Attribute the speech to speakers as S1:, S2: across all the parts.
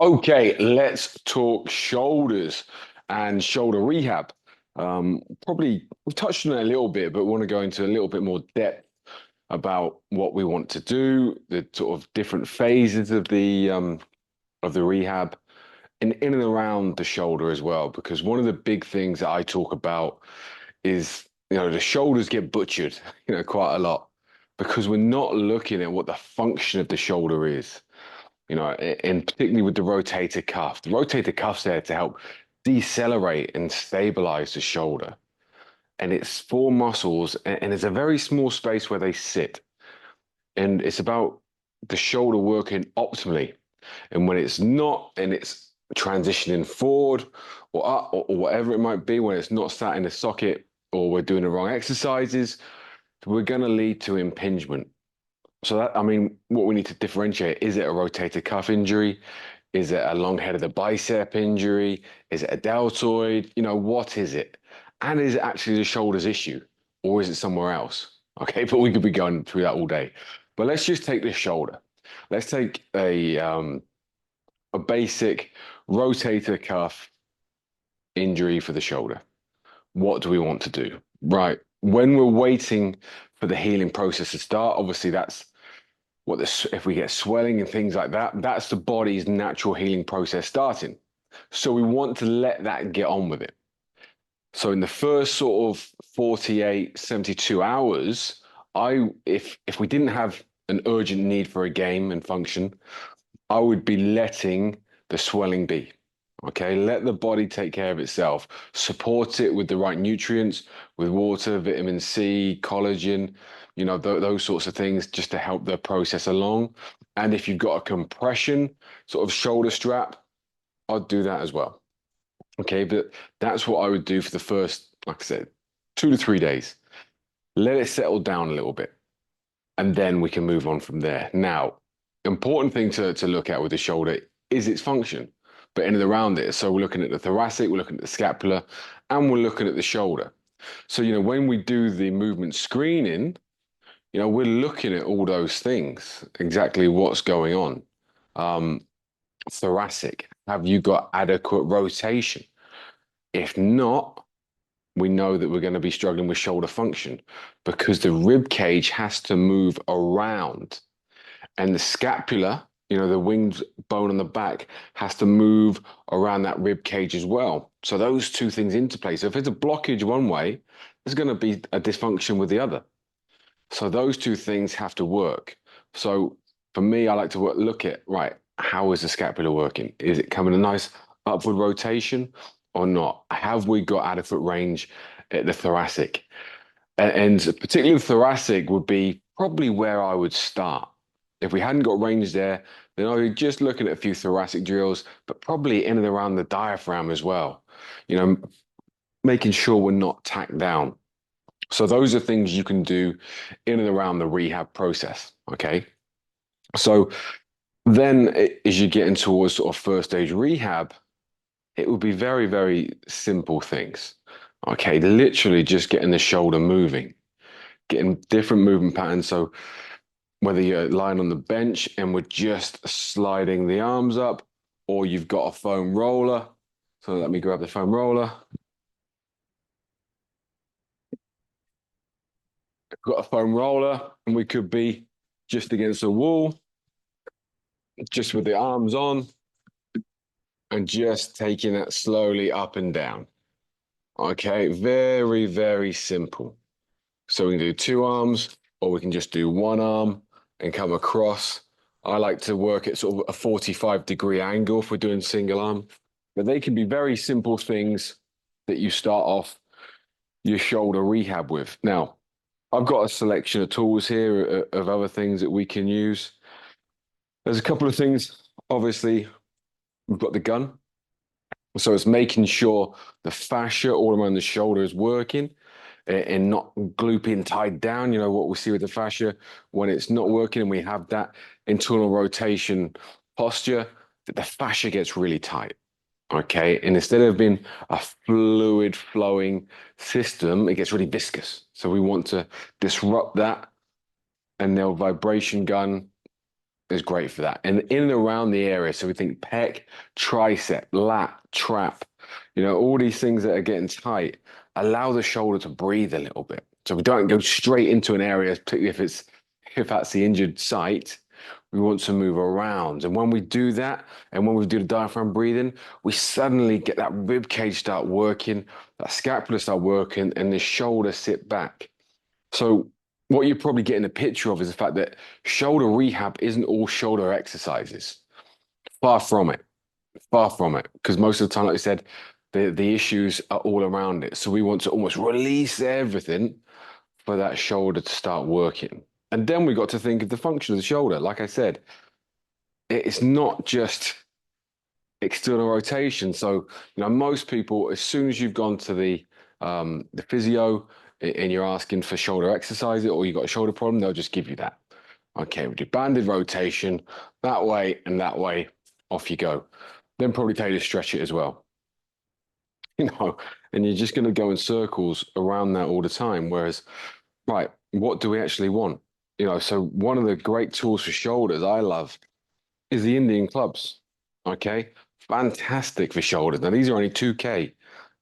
S1: Okay, let's talk shoulders and shoulder rehab. Probably we've touched on it a little bit, but want to go into a little bit more depth about what we want to do, the sort of different phases of the rehab, and in and around the shoulder as well. Because one of the big things that I talk about is, the shoulders get butchered, quite a lot because we're not looking at what the function of the shoulder is, and particularly with the rotator cuff. The rotator cuff's there to help decelerate and stabilize the shoulder. And it's four muscles, and it's a very small space where they sit. And it's about the shoulder working optimally. And when it's not, and it's transitioning forward or up or whatever it might be, when it's not sat in the socket or we're doing the wrong exercises, we're going to lead to impingement. So that, I mean, what we need to differentiate, is it a rotator cuff injury? Is it a long head of the bicep injury? Is it a deltoid? What is it? And is it actually the shoulders issue, or is it somewhere else? Okay, but we could be going through that all day. But let's just take the shoulder. Let's take a basic rotator cuff injury for the shoulder. What do we want to do? Right. When we're waiting for the healing process to start, obviously that's what this, if we get swelling and things like that, that's the body's natural healing process starting. So we want to let that get on with it. So in the first sort of 48, 72 hours, if we didn't have an urgent need for a game and function, I would be letting the swelling be. Okay, let the body take care of itself. Support it with the right nutrients, with water, vitamin C, collagen, those sorts of things just to help the process along. And if you've got a compression sort of shoulder strap, I'd do that as well. Okay, but that's what I would do for the first, like I said, 2 to 3 days. Let it settle down a little bit, and then we can move on from there. Now, important thing to look at with the shoulder is its function, but in and around it. So we're looking at the thoracic, we're looking at the scapula, and we're looking at the shoulder. So, when we do the movement screening, we're looking at all those things, exactly what's going on. Um, Thoracic, have you got adequate rotation? If not, we know that we're going to be struggling with shoulder function because the rib cage has to move around, and the scapula, the winged bone on the back, has to move around that rib cage as well. So those two things interplay. So if it's a blockage one way, there's going to be a dysfunction with the other. So those two things have to work. So for me, I like to look at, right, how is the scapula working? Is it coming a nice upward rotation or not? Have we got adequate range at the thoracic? And particularly the thoracic would be probably where I would start. If we hadn't got range there, then I would be just looking at a few thoracic drills, but probably in and around the diaphragm as well. You know, making sure we're not tacked down. So those are things you can do in and around the rehab process. Okay. So then as you're getting towards sort of first stage rehab, it would be very, very simple things. Okay. Literally just getting the shoulder moving, getting different movement patterns. So whether you're lying on the bench and we're just sliding the arms up, or you've got a foam roller. So let me grab the foam roller. Got a foam roller, and we could be just against the wall, just with the arms on, and just taking it slowly up and down. Okay, very, very simple. So we can do two arms, or we can just do one arm and come across. I like to work at sort of a 45-degree angle if we're doing single arm. But they can be very simple things that you start off your shoulder rehab with. Now, I've got a selection of tools here of other things that we can use. There's a couple of things. Obviously, we've got the gun. So it's making sure the fascia all around the shoulder is working and not glooping tied down. What we see with the fascia when it's not working and we have that internal rotation posture, that the fascia gets really tight. Okay. And instead of being a fluid flowing system, it gets really viscous. So we want to disrupt that, and the vibration gun is great for that. And in and around the area. So we think pec, tricep, lat, trap, all these things that are getting tight, allow the shoulder to breathe a little bit. So we don't go straight into an area, particularly if that's the injured site. We want to move around. And when we do that, and when we do the diaphragm breathing, we suddenly get that rib cage start working, that scapula start working, and the shoulder sit back. So what you're probably getting a picture of is the fact that shoulder rehab isn't all shoulder exercises. Far from it. Far from it. Because most of the time, like I said, the issues are all around it. So we want to almost release everything for that shoulder to start working. And then we got to think of the function of the shoulder. Like I said, it's not just external rotation. So, most people, as soon as you've gone to the physio and you're asking for shoulder exercise or you've got a shoulder problem, they'll just give you that. Okay, we do banded rotation that way and that way, off you go. Then probably tell you to stretch it as well. And you're just going to go in circles around that all the time. Whereas, right, what do we actually want? So one of the great tools for shoulders I love is the Indian clubs. Okay, fantastic for shoulders. Now these are only 2K,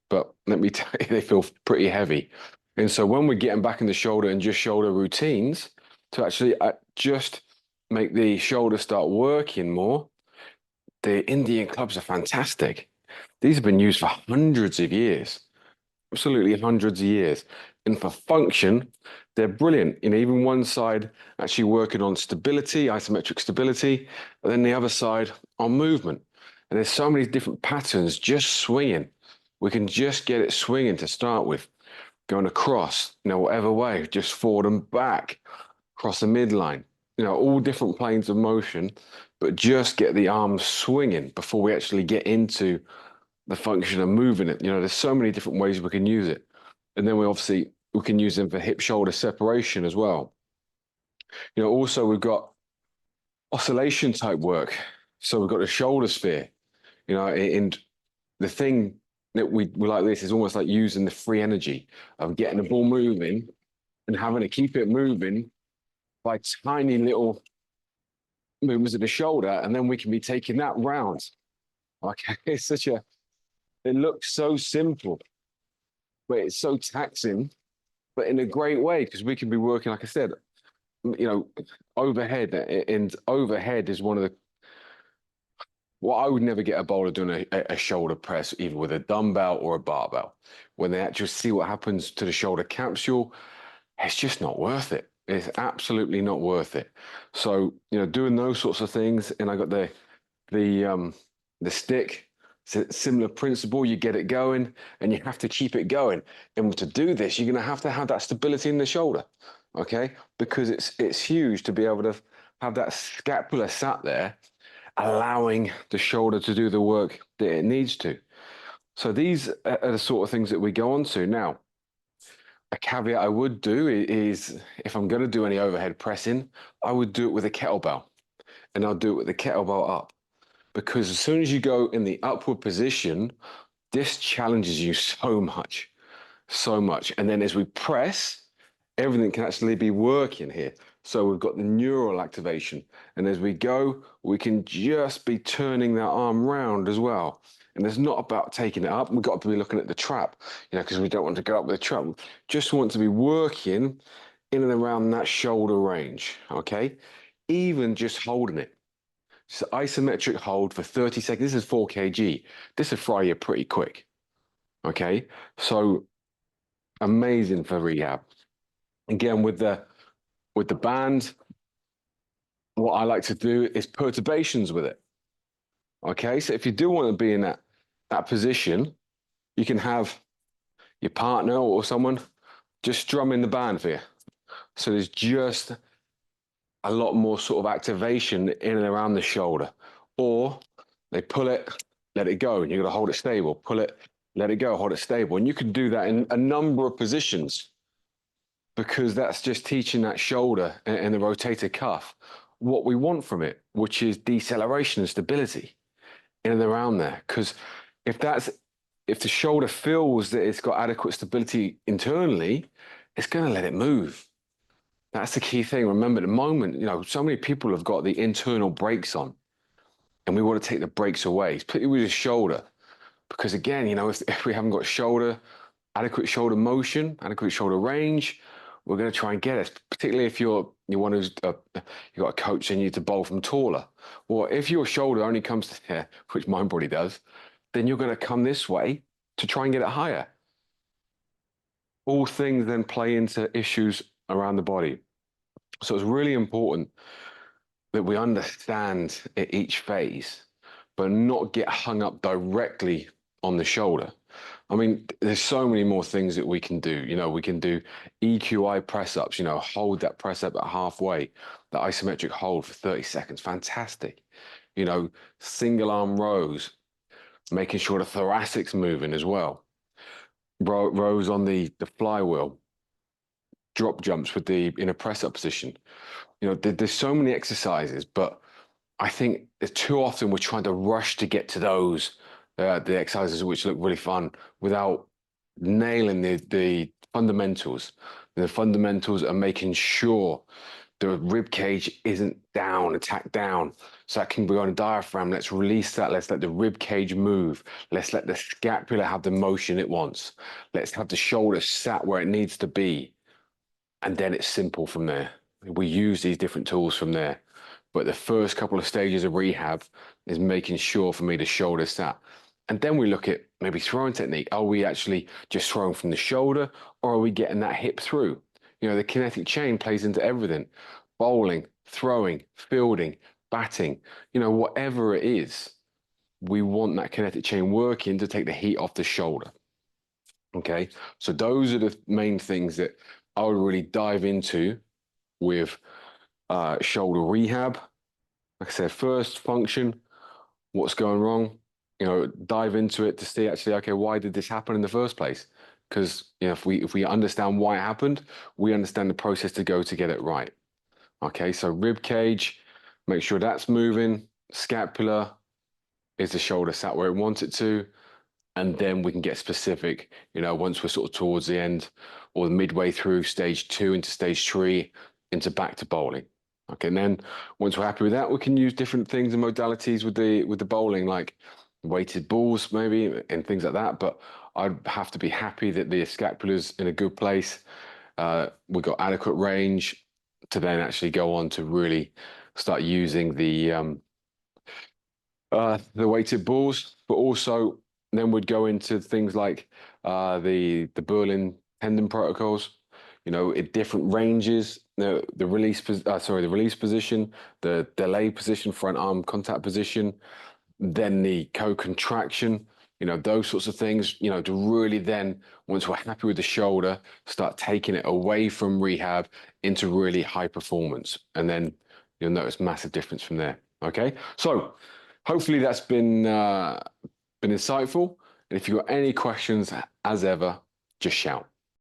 S1: but let me tell you, they feel pretty heavy. And so when we're getting back in the shoulder and just shoulder routines to actually just make the shoulder start working more, the Indian clubs are fantastic. These have been used for hundreds of years, absolutely hundreds of years. And for function, they're brilliant. Even one side actually working on stability, isometric stability, and then the other side on movement. And there's so many different patterns just swinging. We can just get it swinging to start with, going across, whatever way, just forward and back, across the midline, all different planes of motion, but just get the arms swinging before we actually get into the function of moving it. There's so many different ways we can use it. And then we can use them for hip shoulder separation as well. Also we've got oscillation type work. So we've got the shoulder sphere, and the thing that we like this is almost like using the free energy of getting the ball moving and having to keep it moving by tiny little movements of the shoulder. And then we can be taking that round. Okay, it looks so simple, but it's so taxing, but in a great way, because we can be working, like I said, overhead. And overhead is one of the, well, I would never get a bowler doing a shoulder press, either with a dumbbell or a barbell. When they actually see what happens to the shoulder capsule, it's just not worth it. It's absolutely not worth it. So, doing those sorts of things, and I got the stick. It's a similar principle. You get it going and you have to keep it going. And to do this, you're going to have that stability in the shoulder, okay? Because it's huge to be able to have that scapula sat there, allowing the shoulder to do the work that it needs to. So these are the sort of things that we go on to. Now, a caveat I would do is if I'm going to do any overhead pressing, I would do it with a kettlebell, and I'll do it with the kettlebell up. Because as soon as you go in the upward position, this challenges you so much, so much. And then as we press, everything can actually be working here. So we've got the neural activation. And as we go, we can just be turning that arm round as well. And it's not about taking it up. We've got to be looking at the trap, because we don't want to go up with the trap. We just want to be working in and around that shoulder range, okay? Even just holding it. So isometric hold for 30 seconds. This is 4 kg. This will fry you pretty quick. Okay. So amazing for rehab. Again, with the band, what I like to do is perturbations with it. Okay. So if you do want to be in that position, you can have your partner or someone just strumming the band for you. So there's just a lot more sort of activation in and around the shoulder. Or they pull it, let it go, and you've got to hold it stable. Pull it, let it go, hold it stable. And you can do that in a number of positions, because that's just teaching that shoulder and the rotator cuff what we want from it, which is deceleration and stability in and around there. Because if the shoulder feels that it's got adequate stability internally, it's going to let it move. That's the key thing. Remember, at the moment, so many people have got the internal brakes on, and we want to take the brakes away, particularly with the shoulder. Because again, if we haven't got adequate shoulder motion, adequate shoulder range, we're going to try and get it. Particularly if you want to, you've got a coach and you need to bowl from taller. Well, if your shoulder only comes to there, which mine probably does, then you're going to come this way to try and get it higher. All things then play into issues around the body. So it's really important that we understand at each phase, but not get hung up directly on the shoulder. I mean, there's so many more things that we can do. We can do EQI press ups, hold that press up at halfway, the isometric hold for 30 seconds. Fantastic. Single arm rows, making sure the thoracic's moving as well. Rows on the flywheel, drop jumps with in a press up position. There's so many exercises, but I think too often we're trying to rush to get to those the exercises which look really fun without nailing the fundamentals. The fundamentals are making sure the rib cage isn't down, attacked down. So that can be on a diaphragm. Let's release that. Let's let the rib cage move. Let's let the scapula have the motion it wants. Let's have the shoulder sat where it needs to be. And then it's simple from there. We use these different tools from there. But the first couple of stages of rehab is making sure for me the shoulder sat. And then we look at maybe throwing technique. Are we actually just throwing from the shoulder, or are we getting that hip through? The kinetic chain plays into everything. Bowling, throwing, fielding, batting, whatever it is, we want that kinetic chain working to take the heat off the shoulder. Okay, so those are the main things that I would really dive into with shoulder rehab. Like I said, first function, what's going wrong, dive into it to see actually, okay, why did this happen in the first place? Because if we understand why it happened, we understand the process to go to get it right. Okay, so rib cage, make sure that's moving. Scapula, is the shoulder sat where it wants it to? And then we can get specific, once we're sort of towards the end or midway through stage 2 into stage 3 into back to bowling. Okay, and then once we're happy with that, we can use different things and modalities with the bowling, like weighted balls maybe and things like that. But I'd have to be happy that the scapula's in a good place. We've got adequate range to then actually go on to really start using the weighted balls, but also then we'd go into things like the Berlin tendon protocols. At different ranges, the release position, the delay position, front arm contact position, then the co-contraction. Those sorts of things. To really then, once we're happy with the shoulder, start taking it away from rehab into really high performance, and then you'll notice massive difference from there. Okay, so hopefully that's been insightful. And if you've got any questions, as ever, just shout.